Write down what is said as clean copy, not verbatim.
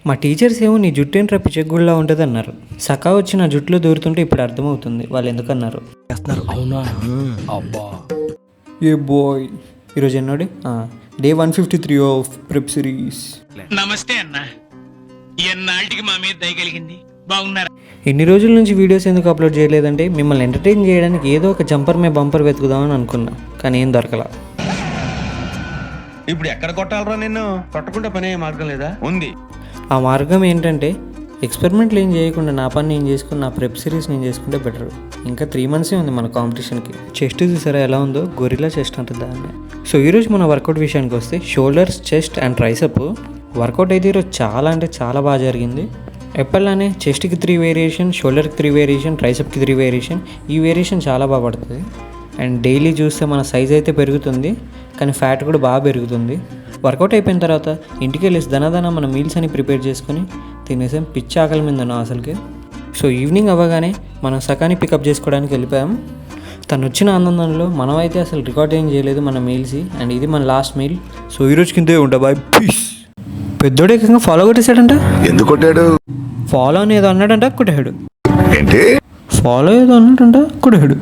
మా టీచర్స్ ఏమో నీ జుట్టు ఏంట్రా పిచ్చగుళ్ళలా ఉంటుంది అన్నారు. సకా వచ్చి నా జుట్టులో దూరుతుంటే ఇప్పుడు అర్థమవుతుంది వాళ్ళు ఎందుకన్నారు. అవునా అబ్బా. ఏ బాయ్ ఈరోజు ఎన్నోడి డే 153 ఆఫ్ ప్రెప్ సిరీస్. నమస్తే అన్న, ఎన్నాళ్ళకి మా మీద దయ కలిగింది, బాగున్నారా? ఎన్ని రోజుల నుంచి వీడియోస్ ఎందుకు అప్లోడ్ చేయలేదంటే మిమ్మల్ని ఎంటర్టైన్ చేయడానికి ఏదో ఒక జంపర్ మే బంపర్ వెతుకుదామని అనుకున్నా, కానీ ఏం దొరకలా. ఇప్పుడు ఎక్కడ కొట్టాలరా నిన్ను? కొట్టకుండా పని మార్గం లేదా? ఉంది. ఆ మార్గం ఏంటంటే ఎక్స్పెరిమెంట్లు ఏం చేయకుండా నా పని నేను చేసుకుని నా ప్రెప్ సిరీస్ నేను చేసుకుంటే బెటర్. ఇంకా 3 months ఉంది మన కాంపిటీషన్కి. చెస్ట్ చూసారా ఎలా ఉందో, గొరిలా చెస్ట్ అంటుంది దాన్ని. సో ఈరోజు మన వర్కౌట్ విషయానికి వస్తే shoulders, chest and tricep workout అయితే ఈరోజు చాలా అంటే చాలా బాగా జరిగింది. ఎప్పటిలానే చెస్ట్కి 3 వేరియేషన్, షోల్డర్కి 3 వేరియేషన్, ట్రైసెప్కి 3 వేరియేషన్. ఈ వేరియేషన్ చాలా బాగా పడుతుంది. అండ్ డైలీ చూస్తే మన సైజ్ అయితే పెరుగుతుంది, కానీ ఫ్యాట్ కూడా బాగా పెరుగుతుంది. వర్కౌట్ అయిపోయిన తర్వాత ఇంటికి వెళ్ళేసి దనదన మన మీల్స్ అని ప్రిపేర్ చేసుకొని తినేసాం. పిచ్చి ఆకలి మీద ఉన్నాం అసలుకి. సో ఈవినింగ్ అవ్వగానే మనం సకాని పికప్ చేసుకోవడానికి వెళ్ళిపోయాం. తను వచ్చిన ఆనందంలో మనం అయితే అసలు రికార్డ్ ఏం చేయలేదు మన మీల్స్. అండ్ ఇది మన లాస్ట్ మీల్. సో ఈరోజు కిందే ఉంటా బాయ్ పీస్. పెద్దోడు ఏకంగా ఫాలో కొట్టేశాడంట. ఎందుకు కొట్టాడు? ఫాలో అని ఏదో అన్నాడంట, కొట్టాడు. ఏంటి? ఫాలో ఏదో అన్నాడంట, కొట్టాడు.